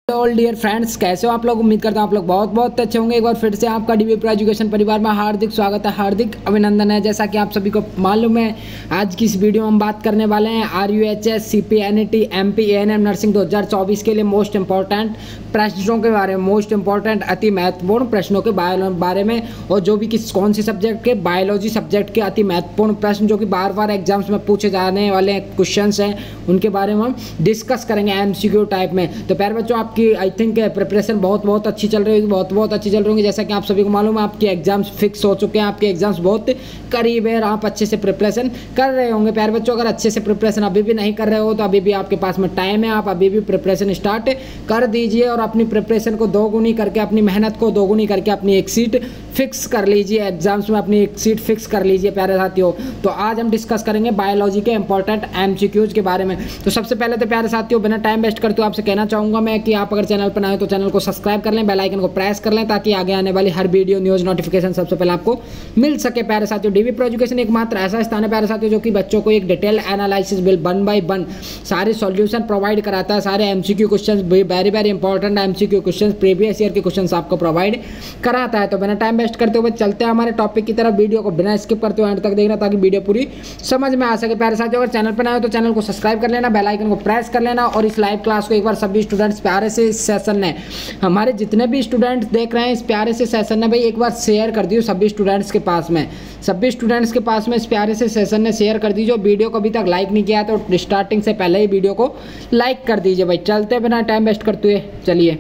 All dear friends, कैसे हो आप लोग। उम्मीद करता हूँ आप लोग बहुत बहुत अच्छे होंगे। एक बार फिर से आपका डीबी प्रो एजुकेशन परिवार में हार्दिक स्वागत है, हार्दिक अभिनंदन है। जैसा कि आप सभी को मालूम है, आज की इस वीडियो में हम बात करने वाले हैं RUHS CPNET MP ANM nursing 2024 के लिए मोस्ट इंपॉर्टेंट प्रश्नों के बारे में, मोस्ट इंपॉर्टेंट अति महत्वपूर्ण प्रश्नों के बारे में, और जो भी कौन सी सब्जेक्ट के, बायोलॉजी सब्जेक्ट के अति महत्वपूर्ण प्रश्न जो कि बार बार एग्जाम्स में पूछे जाने वाले क्वेश्चन हैं, उनके बारे में हम डिस्कस करेंगे MCQ टाइप में। तो प्यारे बच्चों, आपकी आई थिंक प्रिपरेशन बहुत अच्छी चल रही होगी, बहुत अच्छी चल रही होगी। जैसा कि आप सभी को मालूम है, आपके एग्जाम्स फिक्स हो चुके हैं, आपके एग्जाम्स बहुत करीब है और आप अच्छे से प्रिपरेशन कर रहे होंगे। प्यारे बच्चों, अगर अच्छे से प्रिपरेशन अभी भी नहीं कर रहे हो तो अभी भी आपके पास में टाइम है, आप अभी भी प्रिपरेशन स्टार्ट कर दीजिए और अपनी प्रिपरेशन को दोगुनी करके, अपनी मेहनत को दोगुनी करके अपनी एक सीट फिक्स कर लीजिए, एग्जाम्स में अपनी एक सीट फिक्स कर लीजिए प्यारे साथियों। तो आज हम डिस्कस करेंगे बायोलॉजी के इंपॉर्टेंट MCQs के बारे में। तो सबसे पहले तो प्यारे साथियों, बिना टाइम वेस्ट करते हुए आपसे कहना चाहूँगा मैं कि आप अगर चैनल पर आए तो चैनल को सब्सक्राइब कर लें, बेल आइकन को प्रेस कर लें, ताकि आगे आने वाली हर वीडियो न्यूज़ नोटिफिकेशन सबसे पहले आपको मिल सके। प्यारे साथियों, डीबी प्रो एजुकेशन एकमात्र ऐसा स्थान है प्यारे साथियों जो कि बच्चों को एक डिटेल एनालिसिस बिल 1 बाय 1 सारे सॉल्यूशन प्रोवाइड कराता है। सारे MCQ question, very important MCQ question, previous year के क्वेश्चन आपको प्रोवाइड कराता है। तो बिना टाइम वेस्ट करते हुए चलते हैं हमारे टॉपिक की तरफ। वीडियो को बिना स्किप करते हुए एंड तक देखना, ताकि वीडियो पूरी समझ में आ सके। प्यारे साथियों, अगर चैनल पर नए हो तो चैनल को सब्सक्राइब कर लेना, बेल आइकन को प्रेस कर लेना, और इस लाइव क्लास को एक बार सभी स्टूडेंट्स प्यारे से इस सेशन में, हमारे जितने भी स्टूडेंट्स देख रहे हैं इस प्यारे से सेशन में, भाई एक बार शेयर कर दियो सभी स्टूडेंट्स के पास में, सभी स्टूडेंट्स के पास में इस प्यारे से सेशन ने शेयर कर दीजिए। वीडियो को अभी तक लाइक नहीं किया तो स्टार्टिंग से पहले ही वीडियो को लाइक कर दीजिए। भाई चलते बिना टाइम वेस्ट करते हुए चलिए।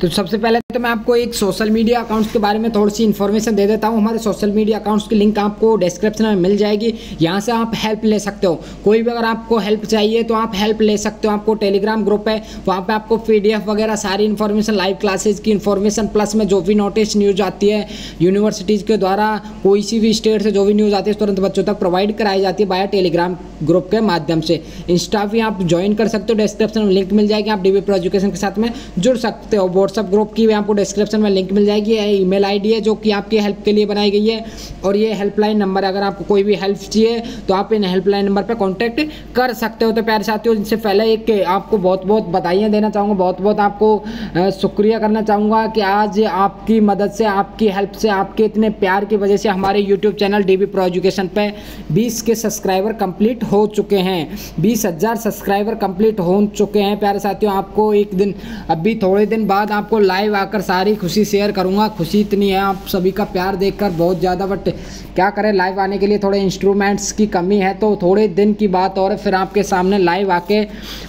तो सबसे पहले तो मैं आपको एक सोशल मीडिया अकाउंट्स के बारे में थोड़ी सी इन्फॉर्मेशन दे देता हूं। हमारे सोशल मीडिया अकाउंट्स की लिंक आपको डिस्क्रिप्शन में मिल जाएगी, यहां से आप हेल्प ले सकते हो। कोई भी अगर आपको हेल्प चाहिए तो आप हेल्प ले सकते हो। आपको टेलीग्राम ग्रुप है, वहां पे आपको PDF वगैरह सारी इन्फॉर्मेशन, लाइव क्लासेज की इन्फॉर्मेशन, प्लस में जो भी नोटिस न्यूज़ आती है यूनिवर्सिटीज़ के द्वारा, कोई सी भी स्टेट से जो भी न्यूज़ आती है तुरंत बच्चों तक प्रोवाइड कराई जाती है बाया टेलीग्राम ग्रुप के माध्यम से। इंस्टा भी आप ज्वाइन कर सकते हो, डिस्क्रिप्शन में लिंक मिल जाएगी, आप डीबी प्रो एजुकेशन के साथ में जुड़ सकते हो। व्हाट्सएप ग्रुप की भी आपको डिस्क्रिप्शन में लिंक मिल जाएगी। ईमेल आईडी है जो कि आपकी हेल्प के लिए बनाई गई है, और ये हेल्पलाइन नंबर है। अगर आपको कोई भी हेल्प चाहिए तो आप इन हेल्पलाइन नंबर पर कॉन्टैक्ट कर सकते हो। तो प्यारे साथियों, इससे पहले एक आपको बहुत बधाइयाँ देना चाहूँगा, बहुत आपको शुक्रिया करना चाहूँगा कि आज आपकी मदद से, आपकी हेल्प से, आपके इतने प्यार की वजह से हमारे YouTube channel dB pro education पे 20 के सब्सक्राइबर कंप्लीट हो चुके हैं, 20,000 सब्सक्राइबर कंप्लीट हो चुके हैं। प्यारे साथियों, आपको एक दिन, अभी थोड़े दिन बाद आपको लाइव आकर सारी खुशी शेयर करूंगा। खुशी इतनी है आप सभी का प्यार देखकर, बहुत ज़्यादा, बट क्या करें, लाइव आने के लिए थोड़े इंस्ट्रूमेंट्स की कमी है, तो थोड़े दिन की बात और फिर आपके सामने लाइव आके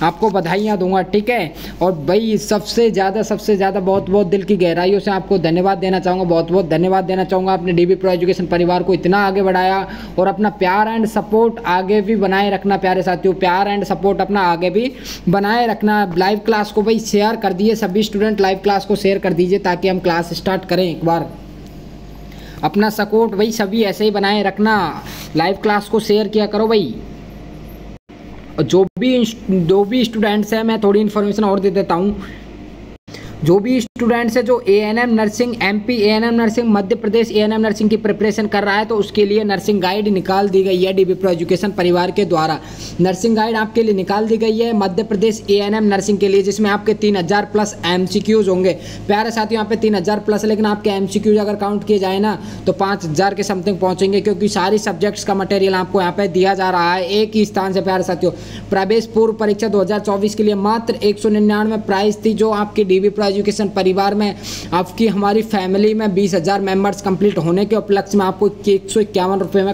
आपको बधाइयाँ दूंगा, ठीक है। और भाई सबसे ज़्यादा बहुत दिल की गहराइयों से आपको धन्यवाद देना चाहूँगा, बहुत धन्यवाद देना चाहूँगा। आपने डीबी प्रो एजुकेशन परिवार को इतना आगे बढ़ाया, और अपना प्यार एंड सपोर्ट आगे भी बनाए रखना प्यारे साथियों, प्यार एंड सपोर्ट अपना आगे भी बनाए रखना। लाइव क्लास को भाई शेयर कर दिए, सभी स्टूडेंट लाइव क्लास को शेयर कर दीजिए, ताकि हम क्लास स्टार्ट करें। एक बार अपना सपोर्ट भाई सभी ऐसे ही बनाए रखना, लाइव क्लास को शेयर किया करो भाई। जो भी स्टूडेंट्स हैं, मैं थोड़ी इन्फॉर्मेशन और दे देता हूँ। जो भी स्टूडेंट्स है जो ANM nursing, MP ANM nursing, Madhya Pradesh ANM nursing की प्रिपरेशन कर रहा है, तो उसके लिए नर्सिंग गाइड निकाल दी गई है डीबी प्रो एजुकेशन परिवार के द्वारा। नर्सिंग गाइड आपके लिए निकाल दी गई है मध्य प्रदेश ANM नर्सिंग के लिए, जिसमें आपके 3000 प्लस MCQs होंगे। प्यारे साथियों, यहाँ पे 3000 प्लस, लेकिन आपके MCQs अगर काउंट किए जाए ना तो 5000 के समथिंग पहुँचेंगे, क्योंकि सारी सब्जेक्ट्स का मटेरियल आपको यहाँ पे दिया जा रहा है एक ही स्थान से। प्यारे साथियों, प्रवेश पूर्व परीक्षा 2024 के लिए मात्र 199 प्राइस थी, जो आपकी डीबी प्रो एजुकेशन परिवार में, आपकी हमारी फैमिली में 20,000 मेंबर्स कंप्लीट होने के उपलक्ष्य में आपको 151 रुपये में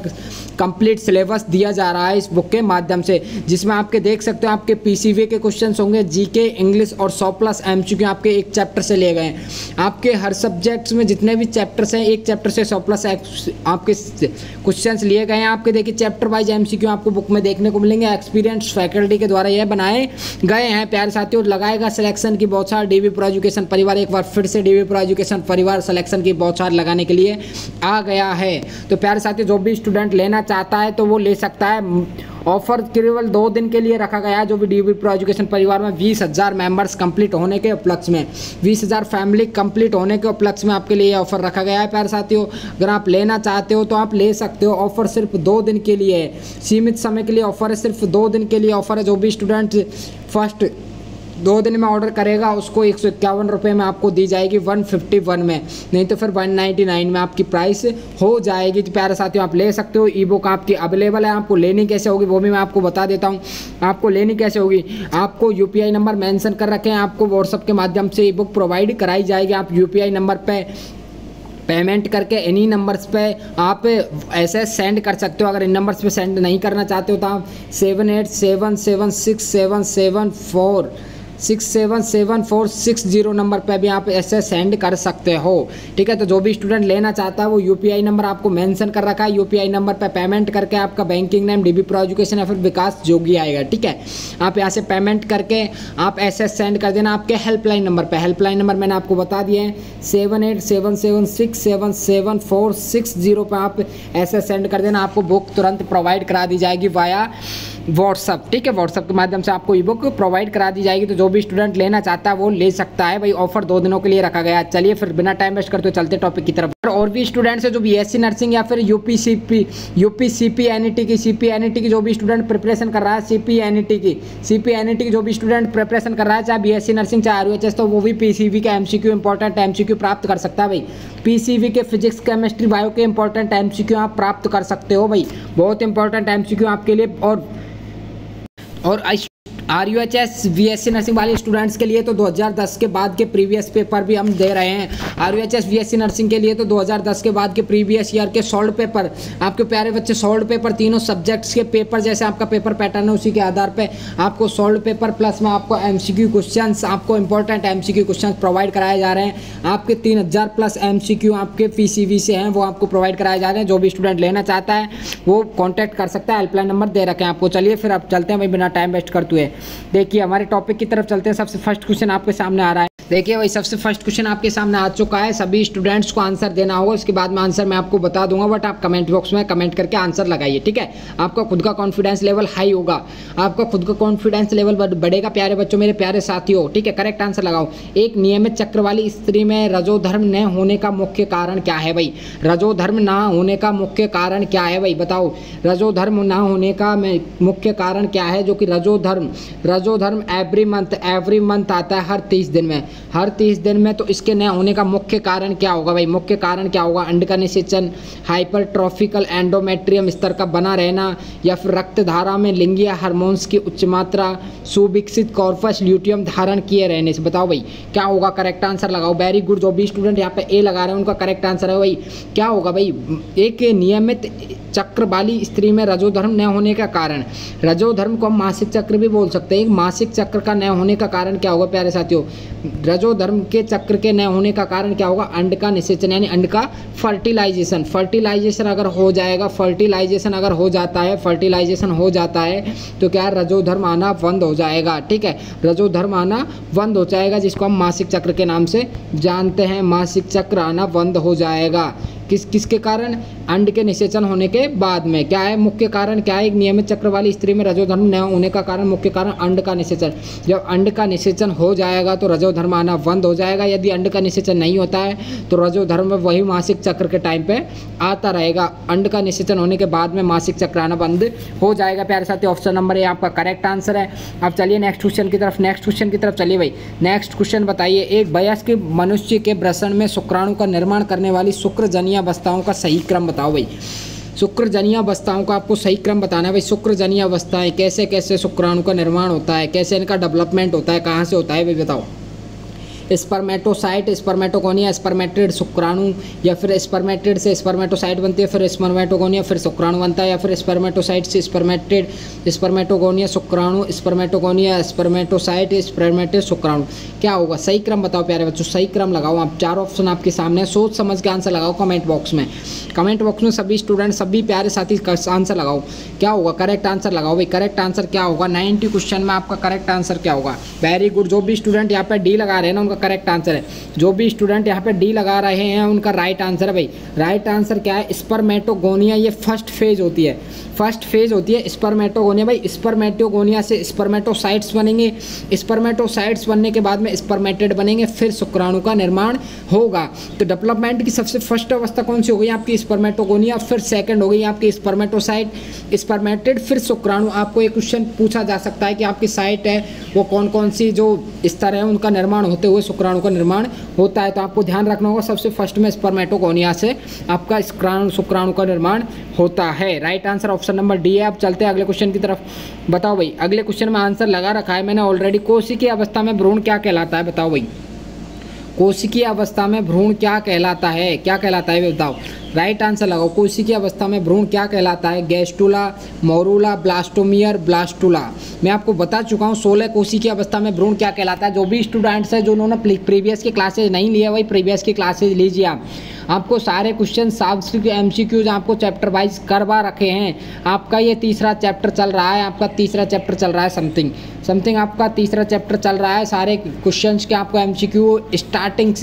कंप्लीट सिलेबस दिया जा रहा है इस बुक के माध्यम से, जिसमें आपके देख सकते हो आपके PCV के क्वेश्चंस होंगे, GK, इंग्लिश और 100 प्लस MCQ आपके एक चैप्टर से लिए गए हैं। आपके हर सब्जेक्ट्स में जितने भी चैप्टर्स हैं, एक चैप्टर से 100 प्लस आपके क्वेश्चंस लिए गए हैं। आपके देखिए चैप्टर वाइज MCQ आपको बुक में देखने को मिलेंगे, एक्सपीरियंस फैकल्टी के द्वारा यह बनाए गए हैं। प्यारे साथियों, लगाएगा सिलेक्शन की बौछार डीबी प्रो एजुकेशन परिवार, एक बार फिर से डीबी प्रो एजुकेशन परिवार सिलेक्शन की बौछार लगाने के लिए आ गया है। तो प्यारे साथियों, जो भी स्टूडेंट लेना चाहता है तो वो ले सकता है। ऑफर केवल 2 दिन के लिए रखा गया है, जो भी डीबी प्रो एजुकेशन परिवार में 20,000 मेंबर्स कंप्लीट होने के उपलक्ष्य में, 20,000 फैमिली कंप्लीट होने के उपलक्ष्य में आपके लिए ऑफर रखा गया है। प्यारे साथियों, अगर आप लेना चाहते हो तो आप ले सकते हो। ऑफर सिर्फ 2 दिन के लिए है, सीमित समय के लिए ऑफर है, सिर्फ 2 दिन के लिए ऑफर है। जो भी स्टूडेंट फर्स्ट 2 दिन में ऑर्डर करेगा उसको 151 रुपये में आपको दी जाएगी 151 में, नहीं तो फिर 199 में आपकी प्राइस हो जाएगी। तो प्यारे साथियों आप ले सकते हो। ई बुक आपकी अवेलेबल है। आपको लेनी कैसे होगी वो भी मैं आपको बता देता हूँ। आपको लेनी कैसे होगी, आपको UPI नंबर मेंशन कर रखे हैं, आपको व्हाट्सअप के माध्यम से ई बुक प्रोवाइड कराई जाएगी। आप UPI नंबर पे पेमेंट करके इन्हीं नंबर्स पे आप ऐसे सेंड कर सकते हो। अगर इन नंबर्स पे सेंड नहीं करना चाहते हो तो आप 7877677460 नंबर पे भी आप ऐसे सेंड कर सकते हो। ठीक है, तो जो भी स्टूडेंट लेना चाहता है वो UPI नंबर आपको मेंशन कर रखा है। UPI नंबर पे पेमेंट करके आपका banking name DB pro education या फिर विकास जोगी आएगा। ठीक है, आप यहाँ से पेमेंट करके आप ऐसे सेंड कर देना आपके हेल्पलाइन नंबर पे। हेल्पलाइन नंबर मैंने आपको बता दिए हैं 7877677460 पे आप ऐसे सेंड कर देना। आपको बुक तुरंत प्रोवाइड करा दी जाएगी वाया व्हाट्सअप। ठीक है, व्हाट्सअप के माध्यम से आपको ई बुक प्रोवाइड करा दी जाएगी। तो जो भी स्टूडेंट लेना चाहता है वो ले सकता है भाई। ऑफर 2 दिनों के लिए रखा गया। चलिए फिर बिना टाइम वेस्ट करते चलते टॉपिक की तरफ। और भी स्टूडेंट्स है जो BSc नर्सिंग या फिर UP CPNET की जो भी स्टूडेंट प्रिपरेशन कर रहा है, CPNET की जो भी स्टूडेंट प्रिपरेशन कर रहा है, चाहे BSc नर्सिंग चाहे RUHS, तो वो भी PCV का MCQ इंपॉर्टेंट MCQ प्राप्त कर सकता है भाई। PCV के फिजिक्स केमिस्ट्री बायो के इंपॉर्टेंट MCQ आप प्राप्त कर सकते हो भाई। बहुत इंपॉर्टेंट MCQ आपके लिए। और RUHS BSc नर्सिंग वाले स्टूडेंट्स के लिए तो 2010 के बाद के प्रीवियस पेपर भी हम दे रहे हैं। RUHS BSc नर्सिंग के लिए तो 2010 के बाद के प्रीवियस ईयर के सॉल्व पेपर, आपके प्यारे बच्चे सॉल्व पेपर, तीनों सब्जेक्ट्स के पेपर जैसे आपका पेपर पैटर्न है उसी के आधार पे आपको सॉल्व पेपर प्लस में आपको MCQ क्वेश्चंस, आपको इंपॉर्टेंट MCQ क्वेश्चंस प्रोवाइड कराए जा रहे हैं। आपके 3000 प्लस MCQ आपके PCV से हैं वो आपको प्रोवाइड कराए जा रहे हैं। जो भी स्टूडेंट लेना चाहता है वो कॉन्टैक्ट कर सकता है। हेल्पलाइन नंबर दे रखे हैं आपको। चलिए फिर अब चलते हैं भाई बिना टाइम वेस्ट करते हुए। देखिए हमारे टॉपिक की तरफ चलते हैं। सबसे फर्स्ट क्वेश्चन आपके सामने आ रहा है। देखिए भाई सबसे फर्स्ट क्वेश्चन आपके सामने आ चुका है। सभी स्टूडेंट्स को आंसर देना होगा। इसके बाद में आंसर मैं आपको बता दूंगा, बट आप कमेंट बॉक्स में कमेंट करके आंसर लगाइए। ठीक है, आपका खुद का कॉन्फिडेंस लेवल हाई होगा, आपका खुद का कॉन्फिडेंस लेवल बढ़ेगा प्यारे बच्चों, मेरे प्यारे साथियों। ठीक है, करेक्ट आंसर लगाओ। एक नियमित चक्र वाली स्त्री में रजोधर्म न होने का मुख्य कारण क्या है भाई? रजोधर्म ना होने का मुख्य कारण क्या है भाई? बताओ, रजोधर्म ना होने का मुख्य कारण क्या है? जो कि रजोधर्म एवरी मंथ आता है हर 30 दिन में, हर 30 दिन में। तो इसके न होने का मुख्य कारण क्या होगा भाई? मुख्य कारण क्या होगा? अंड का निषेचन, हाइपरट्रॉफिकल एंडोमेट्रियम स्तर का बना रहना, या फिर रक्त धारा में लिंगीय हार्मोन्स की उच्च मात्रा, सुविकसित कॉर्पस ल्यूटियम धारण किए रहने से। बताओ भाई क्या होगा? करेक्ट आंसर लगाओ। Very good. जो भी स्टूडेंट यहाँ पे ए लगा रहे हैं उनका करेक्ट आंसर है भाई। क्या होगा भाई? एक नियमित चक्र वाली स्त्री में रजोधर्म न होने का कारण, रजोधर्म को हम मासिक चक्र भी बोल सकते हैं। मासिक चक्र का न होने का कारण क्या होगा प्यारे साथियों? रजोधर्म के चक्र के न होने का कारण क्या होगा? अंड का निषेचन, यानी अंड का फर्टिलाइजेशन। फर्टिलाइजेशन अगर हो जाएगा, फर्टिलाइजेशन अगर हो जाता है, फर्टिलाइजेशन हो जाता है तो क्या रजोधर्म आना बंद हो जाएगा। ठीक है, रजोधर्म आना बंद हो जाएगा, जिसको हम मासिक चक्र के नाम से जानते हैं। मासिक चक्र आना बंद हो जाएगा किसके कारण? अंड के निषेचन होने के बाद में। क्या है मुख्य कारण? क्या है? एक नियमित चक्र वाली स्त्री में रजोधर्म न होने का कारण, मुख्य कारण अंड का निषेचन। जब अंड का निषेचन हो जाएगा तो रजोधर्म आना बंद हो जाएगा। यदि अंड का निषेचन नहीं होता है तो रजोधर्म वही मासिक चक्र के टाइम पे आता रहेगा। अंड का निषेचन होने के बाद में मासिक चक्र आना बंद हो जाएगा। प्यारे साथी ऑप्शन नंबर ए आपका करेक्ट आंसर है। अब चलिए नेक्स्ट क्वेश्चन की तरफ चलिए भाई। नेक्स्ट क्वेश्चन बताइए, एक वयस्क मनुष्य के वृषण में शुक्राणु का निर्माण करने वाली शुक्रजन्य अवस्थाओं का सही क्रम बताओ भाई। शुक्रजन्य अवस्थाओं का आपको सही क्रम बताना है भाई। शुक्रजन्य अवस्थाएं कैसे कैसे शुक्राणु का निर्माण होता है, कैसे इनका डेवलपमेंट होता है, कहाँ से होता है भाई बताओ। स्पर्मेटोसाइट, स्पर्मेटोगोनिया, स्पर्मेट्रिड शुक्राणु, या फिर स्पर्मेट्रिड से स्पर्मेटोसाइट बनती है, फिर स्पर्मेटोगोनिया फिर शुक्राणु बनता है, या फिर स्पर्मेटोसाइट से स्पर्मेट्रिड, स्पर्मेटोगोनिया शुक्राणु, स्पर्मेटोगोनिया स्पर्मेटोसाइट, स्पर्मेट्रिड शुक्राणु। क्या होगा? सही क्रम बताओ प्यारे बच्चों, सही क्रम लगाओ। आप 4 ऑप्शन आपके सामने, सोच समझ के आंसर लगाओ कमेंट बॉक्स में। कमेंट बॉक्स में सभी स्टूडेंट, सभी प्यारे साथी आंसर लगाओ। क्या होगा? करेक्ट आंसर लगाओ भाई। करेक्ट आंसर क्या होगा? 90 क्वेश्चन में आपका करेक्ट आंसर क्या होगा? Very good. जो भी स्टूडेंट यहाँ पे डी लगा रहे हैं ना उनका करेक्ट आंसर है। जो भी स्टूडेंट यहाँ पे डी लगा रहे हैं उनका राइट आंसर है भाई। राइट आंसर क्या है, स्पर्मेटोगोनिया। ये फर्स्ट फेज होती है, फर्स्ट फेज होती है स्पर्मेटोगोनिया भाई। स्पर्मेटोगोनिया से स्पर्मेटोसाइट्स बनेंगे, स्पर्मेटोसाइट्स बनने के बाद में स्पर्मेटेड बनेंगे, फिर शुक्राणु का निर्माण होगा। तो डेवलपमेंट की सबसे फर्स्ट अवस्था कौन सी हो गई आपकी, स्पर्मेटोगोनिया। फिर सेकंड हो गई आपकी स्पर्मेटोसाइट, स्पर्मेटेड, फिर शुक्राणु। आपको एक क्वेश्चन पूछा जा सकता है कि आपकी साइट है वो कौन कौन सी जो स्तर है उनका निर्माण होते हुए शुक्राणु का निर्माण होता है। तो आपको ध्यान रखना होगा सबसे फर्स्ट में स्पर्मेटोगोनिया से आपका शुक्राणु का निर्माण होता है। Right answer option number D है। अब चलते हैं अगले क्वेश्चन की तरफ। बताओ भाई, अगले क्वेश्चन में आंसर लगा रखा है मैंने ऑलरेडी। कोशिकीय अवस्था में भ्रूण क्या कहलाता है, बताओ भाई। कोशिकीय अवस्था में भ्रूण क्या कहलाता है, क्या कहलाता है बताओ। राइट आंसर लगाओ। कोशिकीय अवस्था में भ्रूण क्या कहलाता है, गैस्टुला, मोरूला, ब्लास्टोमियर, ब्लास्टुला। मैं आपको बता चुका हूँ 16 कोशिकीय अवस्था में भ्रूण क्या कहलाता है। जो भी स्टूडेंट्स हैं जो उन्होंने प्रीवियस की क्लासेज नहीं लिया वही प्रीवियस की क्लासेज लीजिए आप। आपको सारे क्वेश्चन सांस्कृतिक एमसीक्यूज आपको चैप्टर वाइज करवा रखे हैं। आपका ये तीसरा चैप्टर चल रहा है, आपका तीसरा चैप्टर चल रहा है समथिंग आपका तीसरा चैप्टर चल रहा है। सारे क्वेश्चंस के आपको एमसीक्यू स्टार्टिंग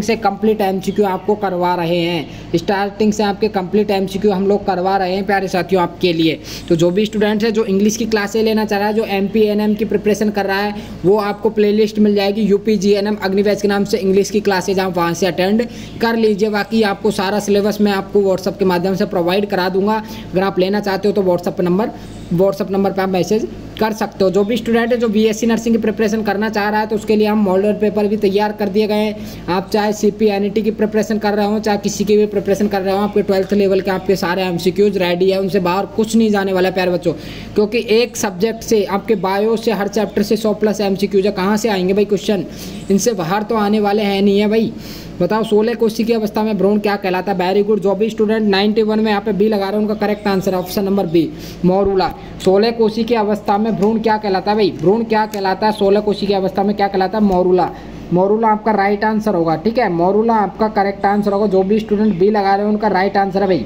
से कंप्लीट एमसीक्यू आपको करवा रहे हैं। स्टार्टिंग से आपके कंप्लीट एमसीक्यू हम लोग करवा रहे हैं प्यारे साथियों आपके लिए। तो जो भी स्टूडेंट्स है जो इंग्लिश की क्लासें लेना चाह रहा है, जो MPNM की प्रिपरेशन कर रहा है, वो आपको प्लेलिस्ट मिल जाएगी UPGNM अग्निवेश के नाम से इंग्लिश की क्लासेज आप वहाँ से अटेंड कर लीजिए। बाकी आपको सारा सिलेबस मैं आपको व्हाट्सअप के माध्यम से प्रोवाइड करा दूंगा। अगर आप लेना चाहते हो तो व्हाट्सअप नंबर पर आप मैसेज कर सकते हो। जो भी स्टूडेंट है जो BSc नर्सिंग की प्रिपरेशन करना चाह रहा है तो उसके लिए हम मॉडल पेपर भी तैयार कर दिए गए हैं। आप चाहे CPNET की प्रिपरेशन कर रहे हो, चाहे किसी की भी प्रिपरेशन कर रहे हो, आपके 12th लेवल के आपके सारे MCQs रेडी है। उनसे बाहर कुछ नहीं जाने वाला प्यारे बच्चों, क्योंकि एक सब्जेक्ट से आपके बायो से हर चैप्टर से 100+ MCQs है। कहाँ से आएंगे भाई क्वेश्चन, इनसे बाहर तो आने वाले हैं नहीं है भाई। बताओ 16 कोशिकीय अवस्था में भ्रूण क्या कहलाता है। Very good. जो भी स्टूडेंट 91 में यहाँ पे बी लगा रहे हैं उनका करेक्ट आंसर है ऑप्शन नंबर बी, मोरूला। 16 कोशिकीय अवस्था में भ्रूण क्या कहलाता है भाई, भ्रूण क्या कहलाता है 16 कोशिकीय अवस्था में, क्या कहलाता है, मोरूला। मोरूला आपका राइट आंसर होगा, ठीक है, मोरूला आपका करेक्ट आंसर होगा। जो भी स्टूडेंट बी लगा रहे हैं उनका राइट आंसर है भाई।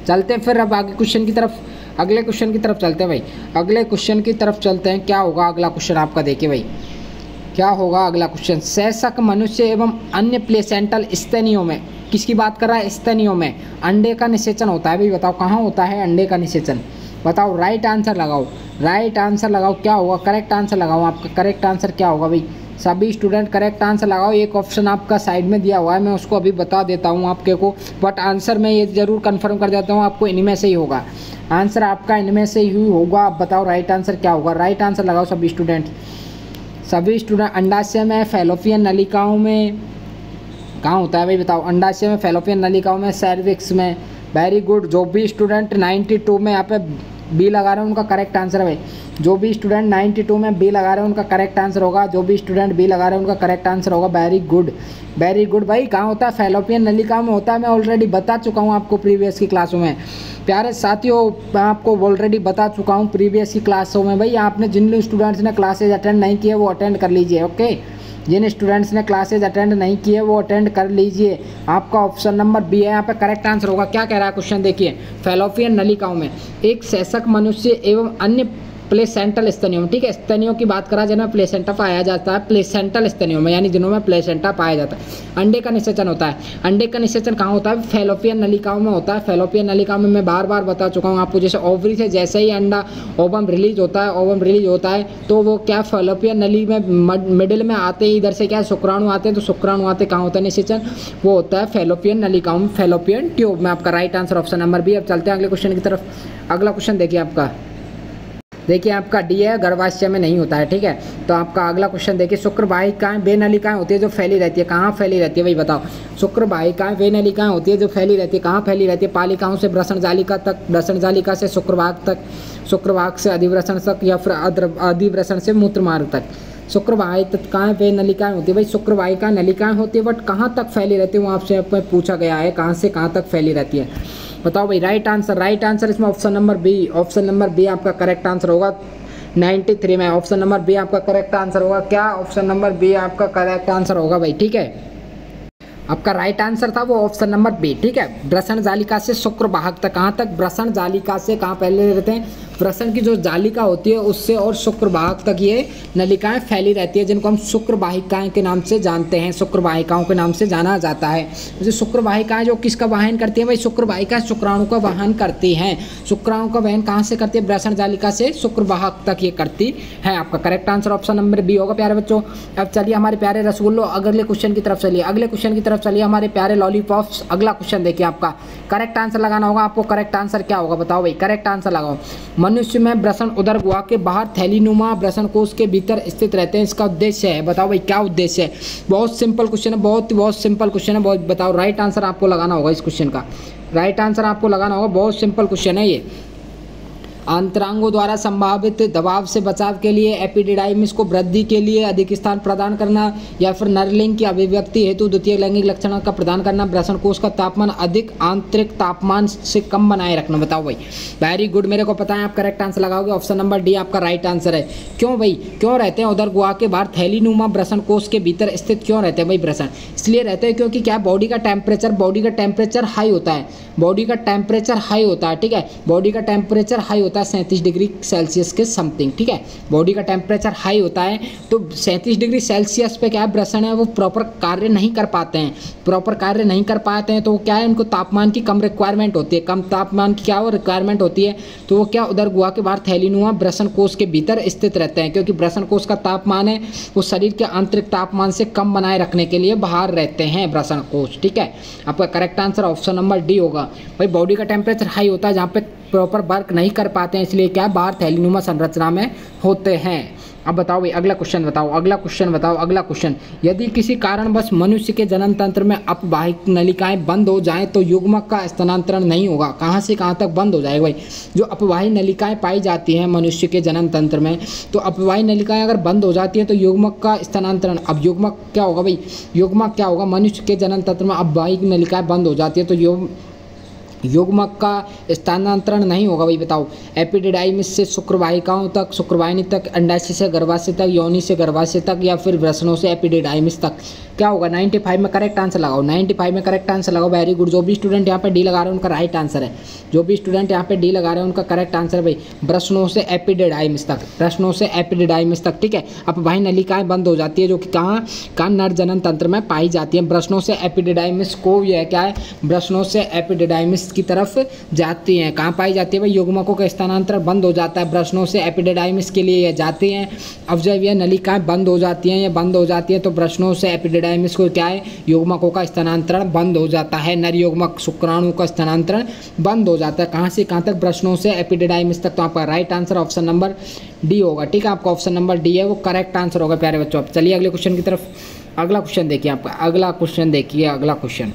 चलते हैं फिर अब आगे क्वेश्चन की तरफ, अगले क्वेश्चन की तरफ चलते हैं भाई। अगले क्वेश्चन की तरफ चलते हैं। क्या होगा अगला क्वेश्चन आपका, देखिए भाई क्या होगा अगला क्वेश्चन। सशक मनुष्य एवं अन्य प्लेसेंटल स्तनियों में, किसकी बात कर रहा है, स्तनियों में अंडे का निषेचन होता है भाई। बताओ कहाँ होता है अंडे का निषेचन, बताओ। राइट आंसर लगाओ, राइट आंसर लगाओ। क्या होगा करेक्ट आंसर लगाओ, आपका करेक्ट आंसर क्या होगा भाई। सभी स्टूडेंट करेक्ट आंसर लगाओ। एक ऑप्शन आपका साइड में दिया हुआ है, मैं उसको अभी बता देता हूँ आपके को, बट आंसर मैं ये जरूर कंफर्म कर देता हूँ आपको इनमें से ही होगा आंसर, आपका इनमें से ही होगा। आप बताओ राइट आंसर क्या होगा। राइट आंसर लगाओ सभी स्टूडेंट। अंडाशय में, फैलोपियन नलिकाओं में, कहाँ होता है भाई बताओ। अंडाशय में, फैलोपियन नलिकाओं में, सर्विक्स में। Very good. जो भी स्टूडेंट 92 में यहाँ पे बी लगा रहे हैं उनका करेक्ट आंसर है भाई। जो भी स्टूडेंट 92 में बी लगा रहे हैं उनका करेक्ट आंसर होगा। जो भी स्टूडेंट बी लगा रहे हैं उनका करेक्ट आंसर होगा। वेरी गुड, वेरी गुड भाई। कहाँ होता है, फैलोपियन नलिका में होता है। मैं ऑलरेडी बता चुका हूँ आपको प्रीवियस की क्लासों में प्यारे साथियों, मैं आपको ऑलरेडी बता चुका हूँ प्रीवियस की क्लासों में भाई। आपने जिन स्टूडेंट्स ने क्लासेज अटेंड नहीं किए वो अटेंड कर लीजिए, ओके। जिन स्टूडेंट्स ने क्लासेज अटेंड नहीं किए वो अटेंड कर लीजिए। आपका ऑप्शन नंबर बी है यहाँ पे करेक्ट आंसर होगा। क्या कह रहा है क्वेश्चन, देखिए। फैलोपियन नलिकाओं में एक सशक मनुष्य एवं अन्य प्लेसेंटल स्तनियों में, ठीक है, स्तनियों की बात करा जिनमें प्लेसेंटा पाया जाता है, प्लेसेंटल स्तनियों में यानी जिनों में प्लेसेंटा पाया जाता है, अंडे का निषेचन होता है। अंडे का निषेचन कहाँ होता है, फैलोपियन नलिकाओं में होता है। फैलोपियन नलिकाओं में मैं बार बार बता चुका हूँ आपको। जैसे ओवरी से जैसे ही अंडा ओवम रिलीज होता है, तो वो क्या फैलोपियन नली में मिडिल में आते ही इधर से क्या शुक्राणु आते हैं, तो शुक्राणु आते कहाँ होता है निषेचन, वो होता है फैलोपियन नलिकाओं में, फैलोपियन ट्यूब में। आपका right answer option number B. अब चलते हैं अगले क्वेश्चन की तरफ। अगला क्वेश्चन देखिए आपका, देखिए आपका डी है, गर्भाशय में नहीं होता है, ठीक है। तो आपका अगला क्वेश्चन देखिए। शुक्रवाहिकाएं वे नलिकाएं होती है जो फैली रहती है, कहाँ फैली रहती है भाई बताओ। शुक्रवाहिकाएं वे नलिकाएं होती है जो फैली रहती है, कहाँ फैली रहती है, पालिकाओं से वृषण जालिका तक, वृषण जालिका से शुक्रवाहक तक, शुक्रवाहक से अधिवृषण तक, या फिर अधिवृषण से मूत्रमार्ग तक। शुक्रवाहिकाएं वे नलिकाएं होती है भाई। शुक्रवाहिकाएं नलिकाएं होती है, बट कहाँ तक फैली रहती है वो आपसे पूछा गया है, कहाँ से कहाँ तक फैली रहती है, बताओ भाई। राइट आंसर इसमें ऑप्शन नंबर बी आपका करेक्ट आंसर होगा। 93 में ऑप्शन नंबर बी आपका करेक्ट आंसर होगा। क्या ऑप्शन नंबर बी आपका करेक्ट आंसर होगा भाई, ठीक है। आपका राइट आंसर था वो ऑप्शन नंबर बी। ठीक है, वृषण जालिका से शुक्र वाहक तक, कहाँ तक, वृषण जालिका से कहाँ पहले रहते हैं, वृषण की जो जालिका होती है उससे और शुक्र वाहक तक ये नलिकाएं फैली रहती है, जिनको हम शुक्र वाहिकाएं के नाम से जानते हैं, शुक्र वाहिकाओं के नाम से जाना जाता है। जैसे शुक्र वाहिकाएं जो किसका वहन करती है भाई, शुक्र वाहिका शुक्राणु का वहन करती हैं। शुक्राणु का वहन कहाँ से करती है, वृषण जालिका से शुक्र वाहक तक ये करती है। आपका correct answer option number B होगा प्यारे बच्चों। अब चलिए हमारे प्यारे रसगुल्लो अगले क्वेश्चन की तरफ चलिए, अगले क्वेश्चन की तरफ चलिए हमारे प्यारे लॉलीपॉप्स। अगला क्वेश्चन देखिए, आपका करेक्ट आंसर लगाना होगा आपको। करेक्ट आंसर क्या होगा बताओ भाई, करेक्ट आंसर लगाओ। मनुष्य में वृषण उदर गुहा के बाहर थैलीनुमा वृषण कोश के भीतर स्थित रहते हैं, इसका उद्देश्य है, बताओ भाई क्या उद्देश्य है। बहुत सिंपल क्वेश्चन है, बहुत सिंपल क्वेश्चन है, बहुत बताओ। राइट आंसर आपको लगाना होगा इस क्वेश्चन का, राइट आंसर आपको लगाना होगा। बहुत सिंपल क्वेश्चन है ये। अंतरांगों द्वारा संभावित दबाव से बचाव के लिए, एपिडिडाइमिस को वृद्धि के लिए अधिक स्थान प्रदान करना, या फिर नरलिंग की अभिव्यक्ति हेतु द्वितीय लैंगिक लक्षणों का प्रदान करना, वृषण कोश का तापमान अधिक आंतरिक तापमान से कम बनाए रखना, बताओ भाई। वेरी गुड, मेरे को पता है आप करेक्ट आंसर लगाओगे। ऑप्शन नंबर डी आपका राइट आंसर है। क्यों भाई, क्यों रहते हैं उदर गुहा के बाहर थैलीनुमा वृषण कोश के भीतर स्थित क्यों रहते हैं भाई वृषण? इसलिए रहते हैं क्योंकि क्या, बॉडी का टेम्परेचर हाई होता है, बॉडी का टेम्परेचर हाई होता है। ठीक है, बॉडी का टेम्परेचर हाई होता है 37 डिग्री सेल्सियस के समथिंग। ठीक है, बॉडी का टेम्परेचर हाई होता है, तो 37 डिग्री सेल्सियस पे क्या है, वृषण है वो प्रॉपर कार्य नहीं कर पाते हैं, तो वो क्या है, उनको तापमान की कम रिक्वायरमेंट होती है, कम तापमान की क्या वो रिक्वायरमेंट होती है, तो वो क्या उदर गुहा के बाहर थैलीनुमा वृषण कोश के भीतर स्थित रहते हैं, क्योंकि वृषण कोश का तापमान है वो शरीर के आंतरिक तापमान से कम बनाए रखने के लिए बाहर रहते हैं वृषण कोश। ठीक है, आपका correct answer option number D होगा भाई। बॉडी का टेम्परेचर हाई होता है जहाँ पे प्रॉपर वर्क नहीं कर पाते हैं, इसलिए क्या बाहर थैलीनुमा संरचना में होते हैं। अब बताओ भाई अगला क्वेश्चन बताओ, अगला क्वेश्चन। यदि किसी कारणवश मनुष्य के जनन तंत्र में अपवाहिक नलिकाएं बंद हो जाएं तो युग्मक का स्थानांतरण नहीं होगा। कहाँ से कहाँ तक बंद हो जाएगा भाई? जो अपवाही नलिकाएं पाई जाती हैं मनुष्य के जनन तंत्र में, तो अपवाही नलिकाएं अगर बंद हो जाती हैं तो युग्मक का स्थानांतरण, अब युग्मक क्या होगा भाई, युग्मक क्या होगा, मनुष्य के जनन तंत्र में अपवाहिक नलिकाएं बंद हो जाती है तो युग्मक का स्थानांतरण नहीं होगा भाई। बताओ, एपिडिडाइमिस से शुक्रवाहिकाओं तक, शुक्रवाहिनी तक, अंडाशय से गर्भाशय तक, योनि से गर्भाशय तक, या फिर वृषणों से एपिडिडाइमिस तक, क्या होगा? 95 में करेक्ट आंसर लगाओ, 95 में करेक्ट आंसर लगाओ। वेरी गुड, जो भी स्टूडेंट यहाँ पे डी लगा रहे हैं उनका राइट आंसर है, जो भी स्टूडेंट यहाँ पे डी लगा रहे हैं उनका करेक्ट आंसर है भाई। वृषणों से एपिडिडाइमिस तक, वृषणों से एपिडिडाइमिस तक। ठीक है, अपवाही नलिकाएं बंद हो जाती है जो कि कहाँ नर जनन तंत्र में पाई जाती है। वृषणों से एपिडिडाइमिस को यह क्या है, वृषणों से एपिडिडाइमिस की तरफ जाती हैं। कहाँ पाई जाती है भाई? युग्मकों का स्थानांतरण बंद हो जाता है, वृषणों से एपिडिडाइमिस के लिए ये जाती हैं। अब जब यह नलिकाएं बंद हो जाती हैं, ये बंद हो जाती हैं, तो वृषणों से एपिडिडाइमिस को क्या है, युग्मकों का स्थानांतरण बंद हो जाता है, नर युग्मक शुक्राणु का स्थानांतरण बंद हो जाता है। कहाँ से कहाँ तक? वृषणों से एपिडिडाइमिस तक। तो आपका right answer option number D होगा। ठीक है, आपका ऑप्शन नंबर डी है वो करेक्ट आंसर होगा प्यारे बच्चों। अब चलिए अगले क्वेश्चन की तरफ। अगला क्वेश्चन देखिए, आपका अगला क्वेश्चन देखिए, अगला क्वेश्चन।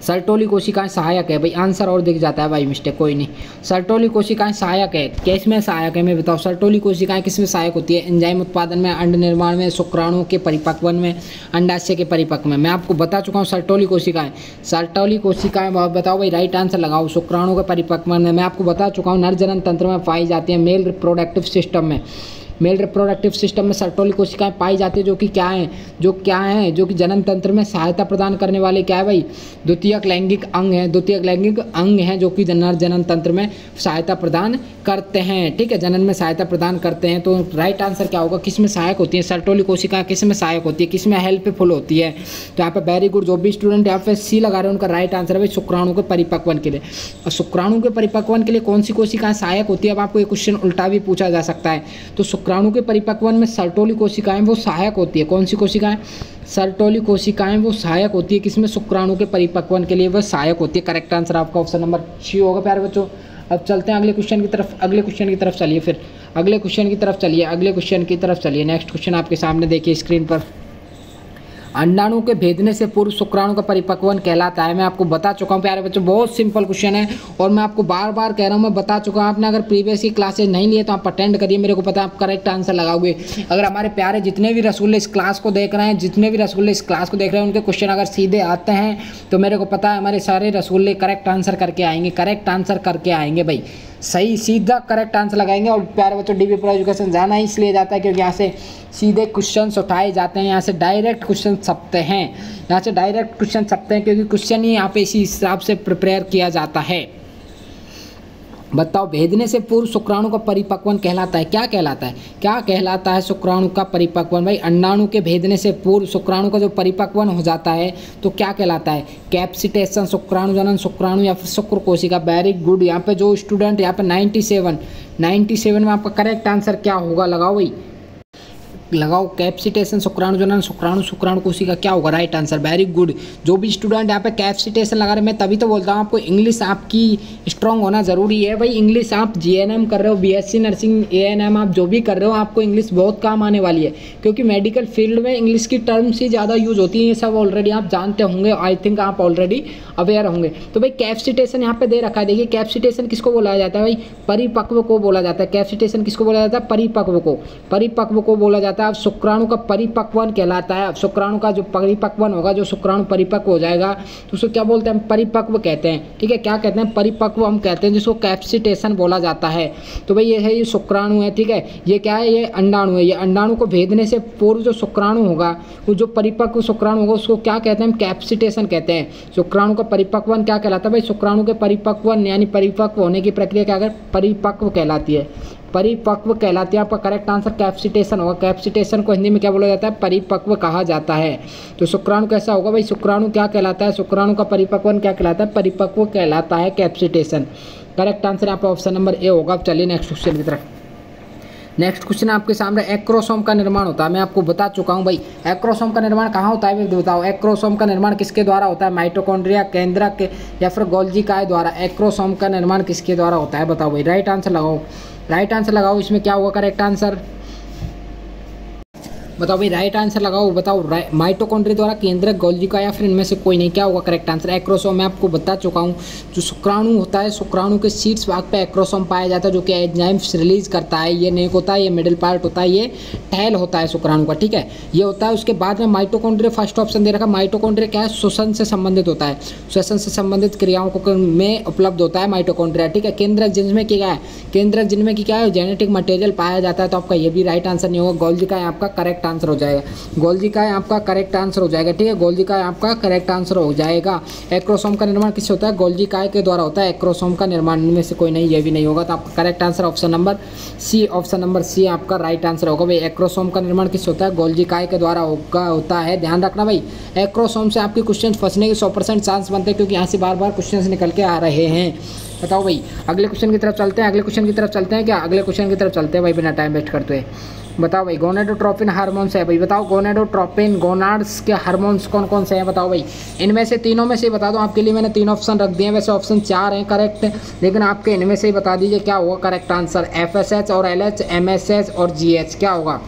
सर्टोली कोशिकाएं सहायक है भाई, आंसर और दिख जाता है भाई, मिस्टेक कोई नहीं। सर्टोली कोशिकाएं सहायक है, किसमें सहायक है मैं बताओ? सर्टोली कोशिकाएं किसमें सहायक होती है? एंजाइम उत्पादन में, अंड निर्माण में, शुक्राणु के परिपक्वन में, अंडाशय के परिपक्व में। मैं आपको बता चुका हूँ सर्टोली कोशिकाएं बताओ भाई, राइट आंसर लगाओ। शुक्राणु के परिपक्वन में मैं आपको बता चुका हूँ, नर जनन तंत्र में पाई जाती है, मेल रिप्रोडक्टिव सिस्टम में, मेल रिप्रोडक्टिव सिस्टम में सर्टोली कोशिकाएं पाई जाती है, जो कि जनन तंत्र में सहायता प्रदान करने वाले क्या है भाई? द्वितीयक लैंगिक अंग हैं, जो कि जनन तंत्र में सहायता प्रदान करते हैं। ठीक है, जनन में सहायता प्रदान करते हैं। तो राइट आंसर क्या होगा? किस में सहायक होती है सर्टोली कोशिकाएं? किस में सहायक होती है, किस में हेल्पफुल होती है? तो यहाँ पे वेरी गुड, जो भी स्टूडेंट यहाँ पे सी लगा रहे हैं उनका राइट आंसर है भाई शुक्राणु के परिपक्वन के लिए। और शुक्राणु के परिपक्वन के लिए कौन सी कोशिकाएं सहायक होती है? अब आपको ये क्वेश्चन उल्टा भी पूछा जा सकता है। तो शुक्राणु के परिपक्वन में सर्टोली कोशिकाएं वो सहायक होती है। कौन सी कोशिकाएं? सर्टोली कोशिकाएं वो सहायक होती है, किसमें? शुक्राणु के परिपक्वन के लिए वो सहायक होती है। करेक्ट आंसर आपका ऑप्शन नंबर सी होगा प्यारे बच्चों। अब चलते हैं अगले क्वेश्चन की तरफ। अगले क्वेश्चन की तरफ चलिए। नेक्स्ट क्वेश्चन आपके सामने देखिए स्क्रीन पर। अंडाणु के भेदने से पूर्व शुक्राणु का परिपक्वन कहलाता है। मैं आपको बता चुका हूँ प्यारे बच्चों, बहुत सिंपल क्वेश्चन है और मैं आपको बार बार कह रहा हूँ, मैं बता चुका हूँ। आपने अगर प्रीवियस की क्लासेज नहीं लिए तो आप अटेंड करिए, मेरे को पता है आप करेक्ट आंसर लगाओगे। अगर हमारे प्यारे जितने भी रसगुल्ले इस क्लास को देख रहे हैं उनके क्वेश्चन अगर सीधे आते हैं तो मेरे को पता है हमारे सारे रसगुल्ले करेक्ट आंसर करके आएंगे भाई। सही सीधा करेक्ट आंसर लगाएंगे। और प्यारे बच्चों डीबी प्रो एजुकेशन जाना ही इसलिए जाता है क्योंकि यहाँ से सीधे क्वेश्चंस उठाए जाते हैं, यहाँ से डायरेक्ट क्वेश्चन छपते हैं, यहाँ से डायरेक्ट क्वेश्चन छपते हैं क्योंकि क्वेश्चन ही यहाँ पे इसी हिसाब से प्रिपेयर किया जाता है। बताओ भेदने से पूर्व शुक्राणु का परिपक्वन कहलाता है, क्या कहलाता है, क्या कहलाता है शुक्राणु का परिपक्वन? भाई अंडाणु के भेदने से पूर्व शुक्राणु का जो परिपक्वन हो जाता है तो क्या कहलाता है? कैप्सिटेशन, शुक्राणु जनन, शुक्राणु या फिर शुक्र कोशिका। Very good. यहाँ पे जो स्टूडेंट यहाँ पे 97 में आपका करेक्ट आंसर क्या होगा? लगाओ भाई, लगाओ। कैप्सिटेशन, शुक्राणु जनन, शुक्राणु कोशिका क्या होगा? Right answer. Very good. जो भी स्टूडेंट यहाँ पे कैप्सिटेशन लगा रहे, मैं तभी तो बोलता हूँ आपको इंग्लिश आपकी स्ट्रांग होना जरूरी है। भाई इंग्लिश आप जीएनएम कर रहे हो, बीएससी नर्सिंग, एएनएम आप जो भी कर रहे हो, आपको इंग्लिश बहुत काम आने वाली है क्योंकि मेडिकल फील्ड में इंग्लिश की टर्म्स ही ज़्यादा यूज होती हैं। ये सब ऑलरेडी आप जानते होंगे, आई थिंक आप ऑलरेडी अवेयर होंगे। तो भाई कैप्सिटेशन यहाँ पे दे रखा है, देखिए कैप्सिटेशन किसको बोला जाता है? भाई परिपक्व को बोला जाता है। कैप्सिटेशन किसको बोला जाता है? परिपक्व को, परिपक्व को बोला जाता है। अब शुक्राणु का परिपक्वन कहलाता है। अब शुक्राणु का जो परिपक्वन होगा, जो शुक्राणु परिपक्व हो जाएगा तो उसको क्या बोलते हैं? परिपक्व कहते हैं। ठीक है, क्या कहते हैं? परिपक्व हम कहते हैं, जिसको कैप्सिटेशन बोला जाता है। तो भाई ये है, ये शुक्राणु है। ठीक है, ये क्या है? ये अंडाणु है। ये अंडाणु को भेदने से पूर्व जो शुक्राणु होगा, वो जो परिपक्व शुक्राणु होगा उसको क्या कहते हैं? हम कैप्सिटेशन कहते हैं। शुक्राणु का परिपक्वन क्या कहलाता है? भाई शुक्राणु के परिपक्वन यानी परिपक्व होने की प्रक्रिया क्या है? परिपक्व कहलाती है, परिपक्व कहलाती है। आपका करेक्ट आंसर कैप्सिटेशन होगा। कैप्सिटेशन को हिंदी में क्या बोला जाता है? परिपक्व कहा जाता है। तो शुक्राणु कैसा होगा? भाई शुक्राणु क्या कहलाता है? शुक्राणु का परिपक्वन क्या कहलाता है? परिपक्व कहलाता है, कैप्सिटेशन। करेक्ट आंसर आप ऑप्शन नंबर ए होगा। अब चलिए नेक्स्ट क्वेश्चन की तरफ। नेक्स्ट क्वेश्चन आपके सामने, एक्रोसोम का निर्माण होता है। मैं आपको बता चुका हूं भाई एक्रोसोम का निर्माण कहाँ होता है, बताओ। एक्रोसोम का निर्माण किसके द्वारा होता है? माइटोकॉन्ड्रिया, केंद्रक या फिर गोल्जी काय द्वारा। एक्रोसोम का निर्माण किसके द्वारा होता है? बताओ भाई, राइट आंसर लगाओ, राइट आंसर लगाओ। इसमें क्या होगा करेक्ट आंसर? बताओ भाई, राइट आंसर लगाओ, बताओ। माइटोकॉन्ड्रिया द्वारा, केंद्रक, गोल्जी का या फिर इनमें से कोई नहीं। क्या होगा करेक्ट आंसर? एक्रोसोम। मैं आपको बता चुका हूँ, जो शुक्राणु होता है, शुक्राणु के शीर्ष भाग पे एक्रोसोम पाया जाता है जो कि एंजाइम्स रिलीज करता है। ये नेक होता है, ये मिडिल पार्ट होता है, ये टैल होता है शुक्राणु का। ठीक है, ये होता है। उसके बाद में माइटोकॉन्ड्रिया, फर्स्ट ऑप्शन दे रखा। माइटोकॉन्ड्रिया क्या है? श्वसन से संबंधित होता है, श्वसन से संबंधित क्रियाओं को में उपलब्ध होता है माइटोकॉन्ड्रिया। ठीक है, केंद्रक जिनमें क्या है? केंद्रक जिनमें की क्या है? जेनेटिक मटेरियल पाया जाता है। तो आपका ये भी राइट आंसर नहीं होगा। गोल्जी का आपका करेक्ट आंसर हो जाएगा। गोल्जी का आपका करेक्ट आंसर हो जाएगा। ठीक है, गोल्जी का आपका करेक्ट आंसर हो जाएगा। एक्रोसोम का निर्माण किससे होता है? गोल्जी काय के द्वारा होता है। एक्रोसोम का निर्माण इनमें से कोई नहीं, ये भी नहीं होगा। तो आपका correct answer option number C, option number C आपका राइट आंसर होगा। भाई एक्रोसोम का निर्माण किससे होता है? गोल्जी काय के द्वारा होता है। ध्यान रखना भाई, एक्रोसोम से आपके क्वेश्चन फंसने के 100% चांस बनते हैं क्योंकि यहाँ से बार बार क्वेश्चन निकल के आ रहे हैं। बताओ भाई, अगले क्वेश्चन की तरफ चलते हैं। अगले क्वेश्चन की तरफ चलते हैं क्या? अगले क्वेश्चन की तरफ चलते हैं भाई, बिना टाइम वेस्ट करते हुए। बताओ भाई, गोनेडोट्रोपिन हार्मोन्स है भाई। बताओ गोनेडोट्रोपिन, गोनाड्स के हार्मोन्स कौन कौन से हैं? बताओ भाई, इनमें से तीनों में से बता दो। आपके लिए मैंने 3 ऑप्शन रख दिए हैं, वैसे ऑप्शन 4 हैं करेक्ट, लेकिन आपके इनमें से ही बता दीजिए क्या होगा करेक्ट आंसर। FSH और LH, MSH और GH क्या होगा?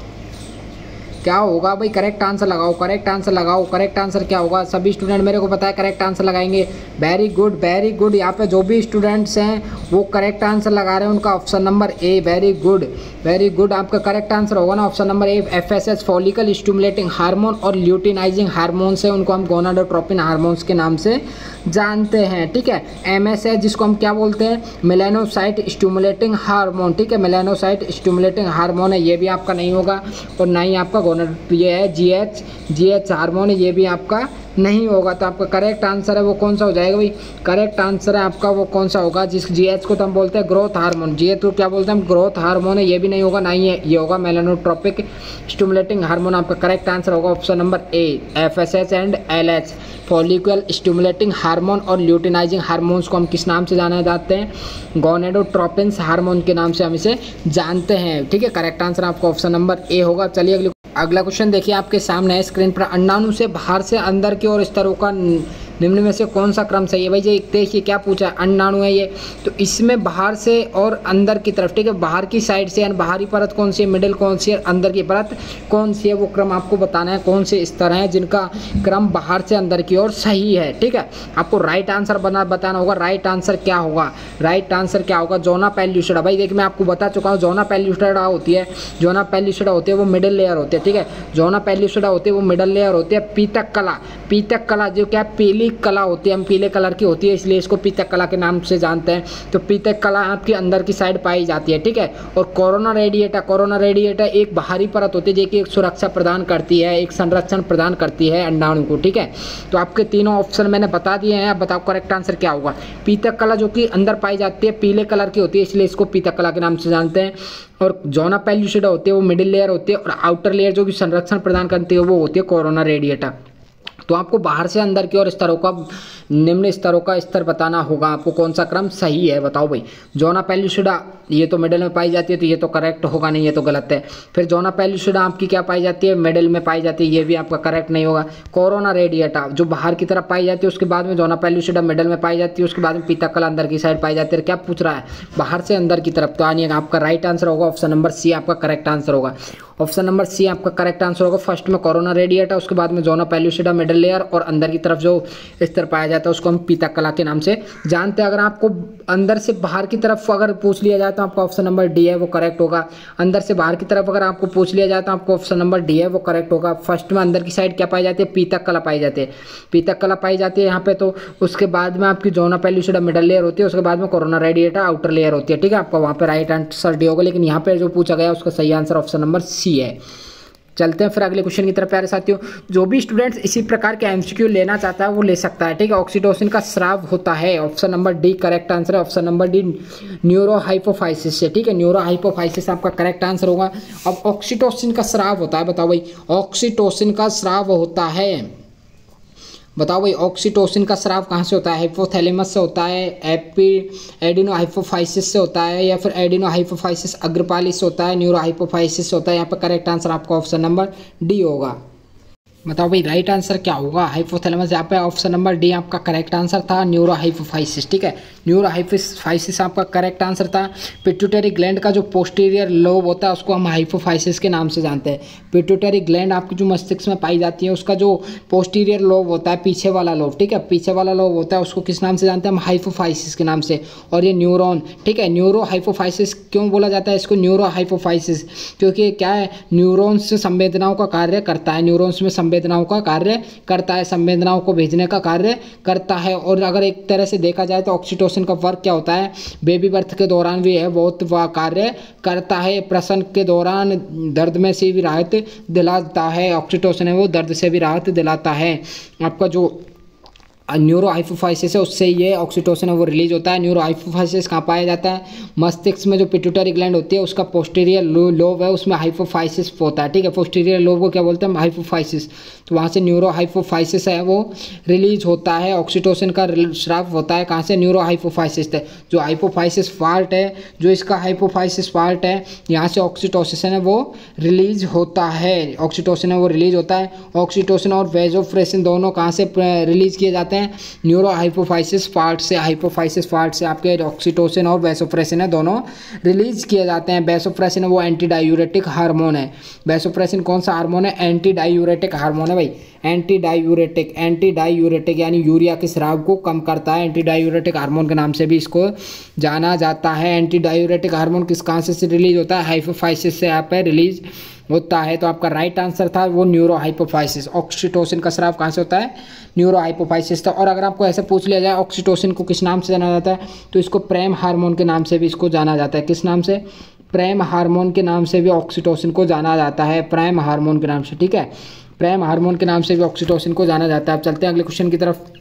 क्या होगा भाई? करेक्ट आंसर लगाओ, करेक्ट आंसर लगाओ। करेक्ट आंसर क्या होगा? सभी स्टूडेंट मेरे को पता है करेक्ट आंसर लगाएंगे। Very good, very good. यहाँ पे जो भी स्टूडेंट्स हैं वो करेक्ट आंसर लगा रहे हैं, उनका option number A. Very good, very good. आपका करेक्ट आंसर होगा ना option number A. FSH follicle stimulating hormone और ल्यूटिनाइजिंग हार्मोन्स है, उनको हम गोनाडोट्रोपिन हार्मोन्स के नाम से जानते हैं। ठीक है, MSH जिसको हम क्या बोलते हैं? Melanocyte stimulating hormone. ठीक है, मेलानोसाइट स्टिमुलेटिंग हार्मोन है, ये भी आपका नहीं होगा। और ना ही आपका ये है GH हार्मोन है, ये भी आपका नहीं होगा। तो आपका करेक्ट आंसर है वो कौन सा हो जाएगा भाई? करेक्ट आंसर है आपका वो कौन सा होगा? जिस GH को तो हम बोलते हैं ग्रोथ हार्मोन। GH को क्या बोलते हैं हम? ग्रोथ हार्मोन है, ये भी नहीं होगा। ना ही ये होगा मेलानोट्रोपिक स्टिमुलेटिंग हार्मोन। आपका करेक्ट आंसर होगा option number A, FSH and LH follicle stimulating hormone और ल्यूटिनाइजिंग हार्मोन्स को हम किस नाम से जाना जाते हैं? गोनेडोट्रोपिन्स हार्मोन के नाम से हम इसे जानते हैं। ठीक है, करेक्ट आंसर आपका ऑप्शन नंबर ए होगा। चलिए अगला क्वेश्चन देखिए आपके सामने है स्क्रीन पर। अंडाणु से बाहर से अंदर की ओर स्तरों का निम्न में से कौन सा क्रम सही है? भाई ये देखिए क्या पूछा है, अंडाणु है ये, तो इसमें बाहर से और अंदर की तरफ, ठीक है, बाहर की साइड से यानी बाहरी परत कौन सी है, मिडिल कौन सी है, अंदर की परत कौन सी है, वो क्रम आपको बताना है। कौन से स्तर हैं जिनका क्रम बाहर से अंदर की ओर सही है। ठीक है, आपको राइट आंसर बताना होगा। राइट आंसर क्या होगा? राइट आंसर क्या होगा? जोना पेल्यूसिडा। भाई देखिए मैं आपको बता चुका हूँ, जोना पेल्यूसिडा होती है, जोना पेल्यूसिडा होती है वो मिडिल लेयर होती है। ठीक है, जोना पेल्यूसिडा होती है वो मिडिल लेयर होती है। पीतक कला, पीतक कला जो क्या पीली कला होती है, हम पीले कलर की होती है इसलिए इसको पीतक कला के नाम से जानते हैं। तो पीतक कला आपकी अंदर की साइड पाई जाती है, ठीक है। और कोरोना रेडिएटा एक बाहरी परत होती है जो कि एक सुरक्षा प्रदान करती है, एक संरक्षण प्रदान करती है अंडाणु को, ठीक है। तो आपके तीनों ऑप्शन मैंने बता दिए हैं, अब बताओ करेक्ट आंसर क्या होगा। पीतक कला जो कि अंदर पाई जाती है, पीले कलर की होती है इसलिए इसको पीतक कला के नाम से जानते हैं। और जोना पेल्यूसिडा होती है वो मिडिल लेयर होती है, और आउटर लेयर जो कि संरक्षण प्रदान करती है वो होती है कोरोना रेडिएटा। तो आपको बाहर से अंदर की ओर स्तरों का निम्न स्तरों का स्तर बताना होगा, आपको कौन सा क्रम सही है बताओ भाई। जोना पेल्यूसिडा ये तो मिडिल में पाई जाती है तो ये तो करेक्ट होगा नहीं, ये तो गलत है। फिर जोना पेल्यूसिडा आपकी क्या पाई जाती है, मिडिल में पाई जाती है, ये भी आपका करेक्ट नहीं होगा। कोरोना रेडिएटा जो बाहर की तरफ पाई जाती है, उसके बाद में जोना पेल्यूसिडा मिडिल में पाई जाती है, उसके बाद में पीतक कला अंदर की साइड पाई जाती है। क्या पूछ रहा है, बाहर से अंदर की तरफ। तो आनिएगा, आपका राइट आंसर होगा ऑप्शन नंबर सी, आपका करेक्ट आंसर होगा। ऑप्शन नंबर सी आपका करेक्ट आंसर होगा। फर्स्ट में कोरोना रेडिएटा, उसके बाद में जोना पेल्यूसिडा मिडिल लेयर, और अंदर की तरफ जो स्तर पाया जाता है उसको हम पीतक कला के नाम से जानते हैं। अगर आपको अंदर से बाहर की तरफ अगर पूछ लिया जाए तो आपका ऑप्शन नंबर डी है वो करेक्ट होगा। अंदर से बाहर की तरफ अगर आपको पूछ लिया जाए तो आपको ऑप्शन नंबर डी है वो करेक्ट होगा। फर्स्ट में अंदर की साइड क्या पाई जाती है, पीतक कला पाई जाती है, पीतक कला पाई जाती है यहाँ पे। तो उसके बाद में आपकी जोना पेल्यूसिडा मिडिल लेयर होती है, उसके बाद में कोरोना रेडिएटा आउटर लेयर होती है, ठीक है। आपका वहाँ पे राइट आंसर डी होगा, लेकिन यहाँ पे जो पूछा गया उसका सही आंसर ऑप्शन नंबर सी है। चलते हैं फिर अगले क्वेश्चन की तरफ प्यारे साथियों। जो भी स्टूडेंट्स इसी प्रकार के एमसीक्यू लेना चाहता है वो ले सकता है, ठीक है। ऑक्सीटोसिन का स्राव होता है, option number D correct answer है। ऑप्शन नंबर डी न्यूरोहाइपोफाइसिस से, ठीक है, न्यूरोहाइपोफाइसिस आपका करेक्ट आंसर होगा। अब ऑक्सीटोसिन का स्राव होता है, बताओ भाई ऑक्सीटोसिन का स्राव होता है, बताओ भाई ऑक्सीटोसिन का स्राव कहाँ से होता है। हाइपोथैलेमस से होता है, एडिनोहाइपोफाइसिस से होता है, या फिर एडिनोहाइपोफाइसिस अग्रपाली से होता है, न्यूरोहाइपोफाइसिस से होता है। यहाँ पर करेक्ट आंसर आपका ऑप्शन नंबर डी होगा। बताओ भाई राइट आंसर क्या होगा। हाइपोथैलेमस यहाँ पे ऑप्शन नंबर डी आपका करेक्ट आंसर था, न्यूरोहाइपोफाइसिस, ठीक है। न्यूरोहाइपोफाइसिस आपका करेक्ट आंसर था। पिट्यूटरी ग्लैंड का जो पोस्टीरियर लोब होता है उसको हम हाइपोफाइसिस के नाम से जानते हैं। पिट्यूटरी ग्लैंड आपकी जो मस्तिष्क में पाई जाती है उसका जो पोस्टीरियर लोब होता है, पीछे वाला लोब, ठीक है, पीछे वाला लोब होता है, उसको किस नाम से जानते हैं हम, हाइपोफाइसिस के नाम से। और ये न्यूरॉन, ठीक है, न्यूरोहाइपोफाइसिस क्यों बोला जाता है इसको न्यूरोहाइपोफाइसिस, क्योंकि क्या है, न्यूरॉन्स से संवेदनाओं का कार्य करता है, न्यूरॉन्स में संवेदनाओं का कार्य करता है, संवेदनाओं को भेजने का कार्य करता है। और अगर एक तरह से देखा जाए तो ऑक्सीटोसिन का वर्क क्या होता है, बेबी बर्थ के दौरान भी है बहुत वह कार्य करता है। प्रसव के दौरान दर्द में से भी राहत दिलाता है, ऑक्सीटोसिन है वो दर्द से भी राहत दिलाता है। आपका जो न्यूरोहाइपोफाइसिस है उससे ये ऑक्सीटोसिन है वो रिलीज होता है। न्यूरोहाइपोफाइसिस कहाँ पाया जाता है, मस्तिष्क में जो पिट्यूटरी ग्लैंड होती है उसका पोस्टीरियर लोब है उसमें हाइपोफाइसिस होता है, ठीक है। पोस्टीरियर लोब को क्या बोलते हैं, हाइपोफाइसिस। तो वहाँ से न्यूरोहाइपोफाइसिस है वो रिलीज होता है, ऑक्सीटोसिन का स्राव होता है कहाँ से, न्यूरोहाइपोफाइसिस से। जो हाइपोफाइसिस पार्ट है, जो इसका हाइपोफाइसिस पार्ट है, यहाँ से ऑक्सीटोसिन है वो रिलीज होता है, ऑक्सीटोसिन है वो रिलीज होता है। ऑक्सीटोसिन और वेसोप्रेसिन दोनों कहाँ से रिलीज किए जाते हैं, न्यूरोहाइपोफाइसिस पार्ट से। हाइपोफाइसिस पार्ट से आपके ऑक्सीटोसिन और वेसोप्रेसिन है दोनों रिलीज किए जाते हैं। वेसोप्रेसिन वो एंटी डायूरेटिक हार्मोन है। वेसोप्रेसिन कौन सा हार्मोन है, एंटी डायूरेटिक हार्मोन है भाई, एंटी डायूरेटिक यानी यूरिया के स्राव को कम करता है, एंटी डायूरेटिक हार्मोन के नाम से भी इसको जाना जाता है। एंटी डायूरेटिक हार्मोन किस कहाँ से रिलीज होता है, हाइपोफाइसिस से यहाँ पे रिलीज होता है। तो आपका राइट आंसर था वो न्यूरोहाइपोफाइसिस। ऑक्सीटोसिन का स्राव कहाँ से होता है, न्यूरोहाइपोफाइसिस था। और अगर आपको ऐसे पूछ लिया जाए ऑक्सीटोसिन को किस नाम से जाना जाता है, तो इसको प्रेम हार्मोन के नाम से भी इसको जाना जाता है। किस नाम से, प्रेम हार्मोन के नाम से भी ऑक्सीटोसिन को जाना जाता है, प्रेम हार्मोन के नाम से, ठीक है, प्रेम हार्मोन के नाम से भी ऑक्सीटोसिन को जाना जाता है। अब चलते हैं अगले क्वेश्चन की तरफ।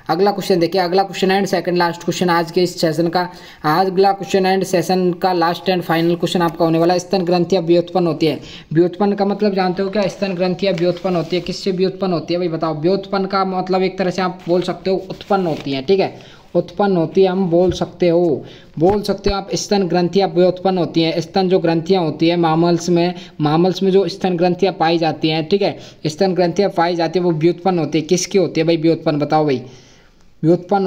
अगला क्वेश्चन देखिए, अगला question and second last question आज के इस सेशन का। अगला क्वेश्चन एंड सेशन का लास्ट एंड फाइनल क्वेश्चन आपका होने वाला है, स्तन ग्रंथियां व्युत्पन्न होती है। व्युत्पन्न का मतलब जानते हो क्या, स्तन ग्रंथियां व्युत्पन्न होती है, किससे व्युत्पन्न होती है भाई बताओ। व्युत्पन्न का मतलब एक तरह से आप बोल सकते हो उत्पन्न होती है, ठीक है, उत्पन्न होती है, हम बोल सकते हो आप स्तन ग्रंथियां व्युत्पन्न होती हैं। स्तन जो ग्रंथियां होती है मामल्स में जो स्तन ग्रंथियां पाई जाती हैं, ठीक है, स्तन ग्रंथियां पाई जाती है वो व्युत्पन्न होती है। किसकी होती है भाई व्युत्पन्न, बताओ भाई। व्युत्पन्न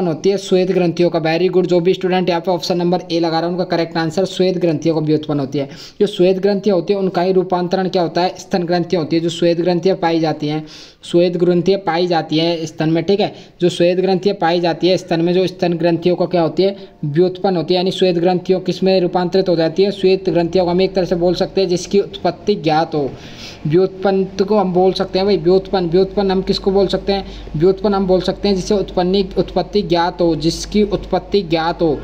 होती है श्वेत ग्रंथियों का। वेरी गुड, जो भी स्टूडेंट यहाँ पे ऑप्शन नंबर ए लगा रहा है उनका करेक्ट आंसर श्वेत ग्रंथियों का व्युत्पन्न होती है। जो श्वेत ग्रंथियाँ होती है उनका ही रूपांतरण क्या होता है, स्तन ग्रंथियाँ होती है। जो श्वेत ग्रंथियाँ पाई जाती हैं, श्वेत ग्रंथियाँ पाई जाती हैं स्तन में, ठीक है। जो श्वेत ग्रंथियाँ पाई जाती है स्तन में, जो स्तन ग्रंथियों का क्या होती है, व्युत्पन्न होती है। यानी श्वेत ग्रंथियों किस में रूपांतरित हो जाती है, श्वेत ग्रंथियों को हम एक तरह से बोल सकते हैं जिसकी उत्पत्ति ज्ञात हो। व्युत्पन्न को हम बोल सकते हैं भाई व्युत्पन्न हम किसको बोल सकते हैं, व्युत्पन्न हम बोल सकते हैं जिससे उत्पत्ति ज्ञात हो, जिसकी उत्पत्ति ज्ञात हो।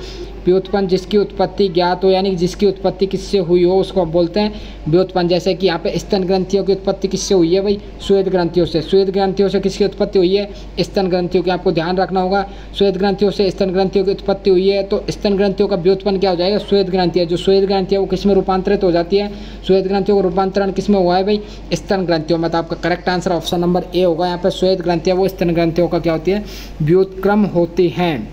व्युत्पन्न जिसकी उत्पत्ति ज्ञात हो, यानी जिसकी उत्पत्ति किससे हुई हो उसको हम बोलते हैं व्युत्पन्न। जैसे कि यहाँ पे स्तन ग्रंथियों की उत्पत्ति किससे हुई है भाई, श्वेत ग्रंथियों से। श्वेत ग्रंथियों से किसकी उत्पत्ति हुई है, स्तन ग्रंथियों की। आपको ध्यान रखना होगा, श्वेत ग्रंथियों से स्तन ग्रंथियों की उत्पत्ति हुई है तो स्तन ग्रंथियों का व्युत्पन्न क्या हो जाएगा, श्वेत ग्रंथियाँ। जो श्वेत ग्रंथियाँ वो किस में रूपांतरित हो जाती है, श्वेत ग्रंथियों का रूपांतरण किस में हुआ है भाई, स्तन ग्रंथियों में। तो आपका correct answer option number A होगा। यहाँ पर श्वेत ग्रंथियाँ वो स्तन ग्रंथियों का क्या होती है, व्युत्क्रम होती हैं।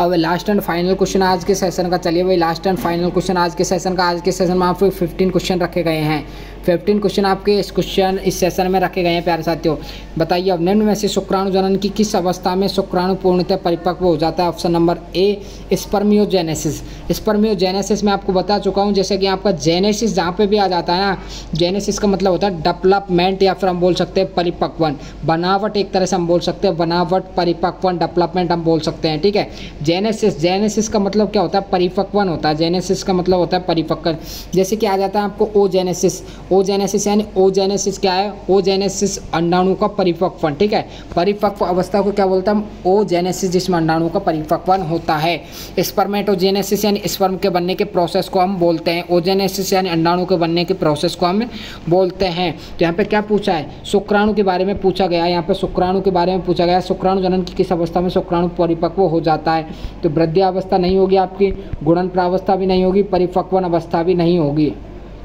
अब लास्ट एंड फाइनल क्वेश्चन आज के सेशन का, चलिए भाई लास्ट एंड फाइनल क्वेश्चन आज के सेशन का। आज के सेशन में आपको 15 क्वेश्चन रखे गए हैं। 15 क्वेश्चन आपके इस सेशन में रखे गए हैं प्यारे साथियों। बताइए अब निम्न में से शुक्राणु जनन की किस अवस्था में शुक्राणु पूर्णतः परिपक्व हो जाता है। Option number A spermiogenesis. Spermiogenesis में आपको बता चुका हूँ, जैसे कि आपका जेनेसिस जहाँ पे भी आ जाता है ना, जेनेसिस का मतलब होता है डेवलपमेंट, या फिर हम बोल सकते हैं परिपक्वन, बनावट। एक तरह से हम बोल सकते हैं बनावट, परिपक्वन, डेवलपमेंट हम बोल सकते हैं, ठीक है। जेनेसिस का मतलब क्या होता है, परिपक्वन होता है। जेनेसिस का मतलब होता है परिपक्वन। जैसे कि आ जाता है आपको ओजेनेसिस यानी ओजेनेसिस क्या है, ओजेनेसिस अंडाणु का परिपक्वन, ठीक है। परिपक्व अवस्था को क्या बोलता है, ओजेनेसिस, जिसमें अंडाणु का परिपक्वन होता है। स्पर्मेटोजेनेसिस यानी स्पर्म के बनने के प्रोसेस को हम बोलते हैं। ओजेनेसिस यानी अंडाणु के बनने के प्रोसेस को हम बोलते हैं। तो यहाँ पे क्या पूछा है, शुक्राणु के बारे में पूछा गया है। यहाँ पे शुक्राणु के बारे में पूछा गया है, शुक्राणु जनन की किस अवस्था में शुक्राणु परिपक्व हो जाता है। तो वृद्धावस्था नहीं होगी आपकी, गुणन प्रावस्था भी नहीं होगी, परिपक्वन अवस्था भी नहीं होगी।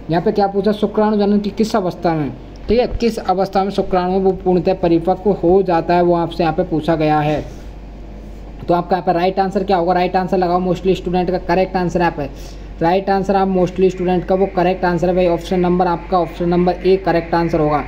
यहाँ पे क्या पूछा, शुक्राणु जनन की किस अवस्था में, ठीक है, किस अवस्था में शुक्राणु वो पूर्णतः परिपक्व हो जाता है, वो आपसे यहाँ पे पूछा गया है। तो आपका यहाँ पे राइट आंसर क्या होगा, राइट आंसर लगाओ मोस्टली स्टूडेंट का करेक्ट आंसर यहाँ पे। राइट आंसर आप मोस्टली स्टूडेंट का वो करेक्ट आंसर है भाई, ऑप्शन नंबर आपका option number A correct answer होगा।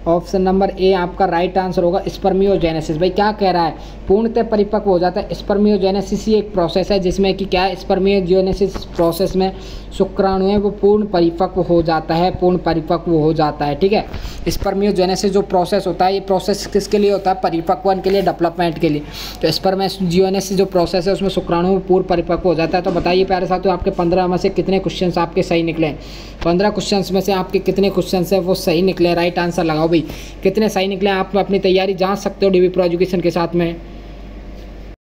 ऑप्शन नंबर ए आपका राइट आंसर होगा, स्पर्मियोजेनेसिस। भाई क्या कह रहा है, पूर्णतः परिपक्व हो जाता है। स्पर्मियोजेनेसिस ही एक प्रोसेस है जिसमें कि क्या है, स्पर्मियोजेनेसिस प्रोसेस में शुक्राणु है वो पूर्ण परिपक्व हो जाता है, पूर्ण परिपक्व हो जाता है, ठीक है। स्पर्मियोजेनेसिस जो प्रोसेस होता है, ये प्रोसेस किसके लिए होता है, परिपक्वन के लिए, डेवलपमेंट के लिए। तो स्पर्मियोजेनेसिस जो प्रोसेस है उसमें शुक्राणु पूर्ण परिपक्व हो जाता है। तो बताइए प्यारे साथियों, आपके 15 में से कितने क्वेश्चन आपके सही निकले। 15 क्वेश्चन में से आपके कितने क्वेश्चन है वो सही निकले, राइट आंसर लगाओ भाई, कितने सही निकले। आप अपनी तैयारी जांच सकते हो डीबी प्रो एजुकेशन के साथ में।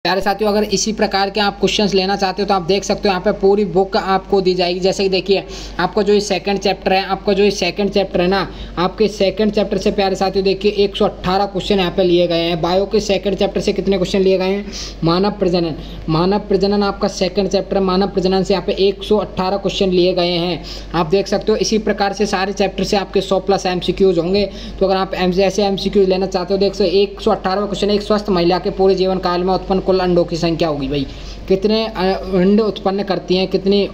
प्यारे साथियों, अगर इसी प्रकार के आप क्वेश्चंस लेना चाहते हो तो आप देख सकते हो यहाँ पे पूरी बुक आपको दी जाएगी। जैसे कि देखिए, आपका जो ये सेकंड चैप्टर है, आपका जो ये सेकंड चैप्टर है ना, आपके सेकंड चैप्टर से प्यारे साथियों देखिए 118 क्वेश्चन यहाँ पे लिए गए हैं। बायो के सेकंड चैप्टर से कितने क्वेश्चन लिए गए हैं, मानव प्रजनन। मानव प्रजनन आपका सेकंड चैप्टर है, मानव प्रजनन से यहाँ पे 118 क्वेश्चन लिए गए हैं। आप देख सकते हो इसी प्रकार से सारे चैप्टर से आपके 100+ MCQs होंगे। तो अगर आप ऐसे MCQs लेना चाहते हो, देख सकते 118 क्वेश्चन। एक स्वस्थ महिला के पूरे जीवन काल में उत्पन्न कुल अंडों की संख्या होगी भाई, कितने अंड उत्पन्न करती हैं, कितने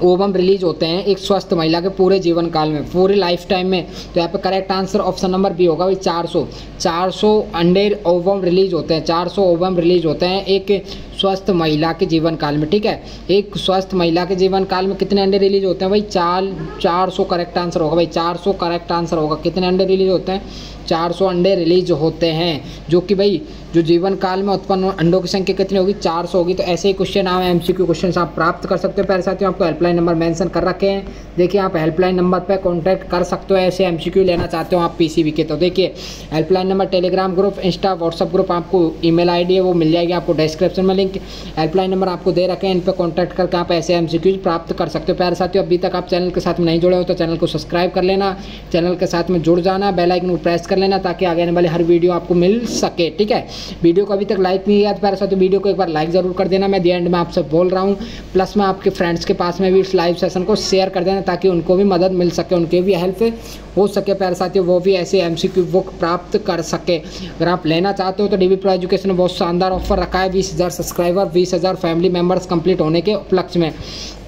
ओवम रिलीज होते हैं एक स्वस्थ महिला के पूरे जीवन काल में, पूरे लाइफ टाइम में। तो यहाँ पे correct answer option number B होगा भाई, 400 अंडे ओवम रिलीज होते हैं, 400 ओवम रिलीज होते हैं एक स्वस्थ महिला के जीवन काल में, ठीक है। एक स्वस्थ महिला के जीवन काल में कितने अंडे रिलीज होते हैं भाई, 400 करेक्ट आंसर होगा भाई, 400 करेक्ट आंसर होगा। कितने अंडे रिलीज होते हैं, 400 अंडे रिलीज होते हैं, जो कि भाई जो जीवन काल में उत्पन्न अंडों की संख्या कितनी होगी, 400 होगी। तो ऐसे ही क्वेश्चन आप MCQ क्वेश्चन आप प्राप्त कर सकते हो। प्यारे साथियों, आपको हेल्पलाइन नंबर मेंशन कर रखे हैं, देखिए आप हेल्पलाइन नंबर पर कॉन्टैक्ट कर सकते हो। ऐसे MCQ लेना चाहते हो आप PCB के, तो देखिए helpline number, Telegram group, Insta WhatsApp group, आपको email ID है वो मिल जाएगी आपको डिस्क्रिप्शन में लिंक। हेल्पलाइन नंबर आपको दे रखे हैं, इन पर कॉन्टैक्ट करके आप ऐसे MCQ प्राप्त कर सकते हो। प्यारे साथियों, अभी तक आप चैनल के साथ में नहीं जुड़े हो तो चैनल को सब्सक्राइब कर लेना, चैनल के साथ में जुड़ जाना, बेल आइकन को प्रेस कर लेना ताकि आगे आने वाली हर वीडियो आपको मिल सके, ठीक है। वीडियो को अभी तक लाइक नहीं किया तो प्यारे साथियों वीडियो को एक बार लाइक ज़रूर कर देना, मैं दी एंड में आपसे बोल रहा हूँ। प्लस में आपके फ्रेंड्स के पास में भी इस लाइव सेशन को शेयर कर देना ताकि उनको भी मदद मिल सके, उनके भी हेल्प हो सके प्यारे साथियों, वो भी ऐसे MCQ बुक प्राप्त कर सके। अगर आप लेना चाहते हो तो DB प्रो एजुकेशन ने बहुत शानदार ऑफर रखा है, 20,000 सब्सक्राइबर, 20,000 फैमिली मेम्बर्स कंप्लीट होने के उपलक्ष्य में।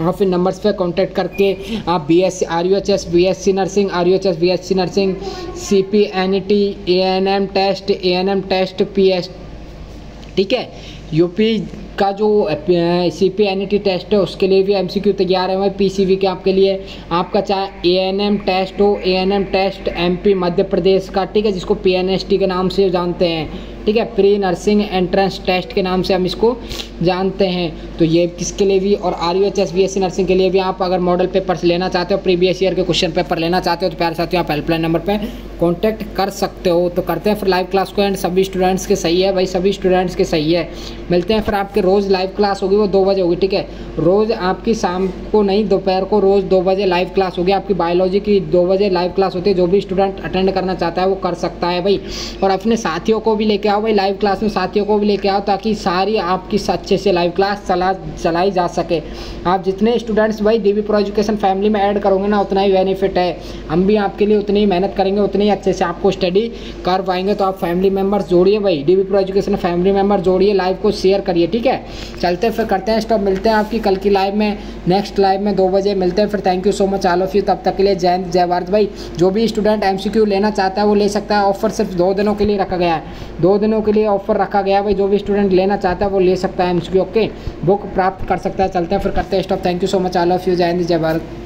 आप इन नंबर्स पे कांटेक्ट करके आप BSc RUHS BSc nursing, RUHS BSc nursing, CPNET, ANM test PS, ठीक है, यूपी का जो CPNET टेस्ट है उसके लिए भी MCQ तैयार है भाई। PCV के आपके लिए आपका चाहे ANM टेस्ट हो, ANM test MP Madhya Pradesh का, ठीक है, जिसको PNST के नाम से जानते हैं, ठीक है, प्री नर्सिंग एंट्रेंस टेस्ट के नाम से हम इसको जानते हैं। तो ये किसके लिए भी, और RUHS BSc नर्सिंग के लिए भी आप अगर मॉडल पेपर्स लेना चाहते हो, प्रीवियस ईयर के क्वेश्चन पेपर लेना चाहते हो तो प्यारे साथियों आप हेल्पलाइन नंबर पे कांटेक्ट कर सकते हो। तो करते हैं फिर लाइव क्लास को एंड, सभी स्टूडेंट्स के सही है भाई, सभी स्टूडेंट्स के सही है। मिलते हैं फिर, आपके रोज़ लाइव क्लास होगी वो 2 बजे होगी, ठीक है, रोज़ आपकी शाम को नहीं दोपहर को रोज़ 2 बजे लाइव क्लास होगी आपकी। बायोलॉजी की 2 बजे लाइव क्लास होती है, जो भी स्टूडेंट अटेंड करना चाहता है वो कर सकता है भाई। और अपने साथियों को भी लेके आओ भाई लाइव क्लास में, साथियों को भी लेके आओ ताकि सारी आपकी अच्छे से लाइव क्लास चलाई जा सके। आप जितने स्टूडेंट्स भाई DB प्रो एजुकेशन फैमिली में ऐड करोगे ना उतना ही बेनिफिट है, हम भी आपके लिए उतनी ही मेहनत करेंगे, उतनी ही अच्छे से आपको स्टडी कर पाएंगे। तो आप फैमिली मेम्बर्स जोड़िए भाई, DB pro education family member जोड़िए, लाइव को शेयर करिए, ठीक है। चलते फिर करते हैं स्टॉप, मिलते हैं आपकी कल की लाइव में, नेक्स्ट लाइव में 2 बजे मिलते हैं फिर। Thank you so much all of you, तब तक के लिए जय हिंद जय भारत भाई। जो भी स्टूडेंट MCQ लेना चाहता है वो ले सकता है, ऑफर सिर्फ 2 दिनों के लिए रखा गया है, 2 दिनों के लिए ऑफर रखा गया है भाई। जो भी स्टूडेंट लेना चाहता है वो ले सकता है MCQ, ओके, बुक प्राप्त कर सकता है। चलते हैं फिर करते हैं stop, thank you so much all of you, जय हिंद जय भारत।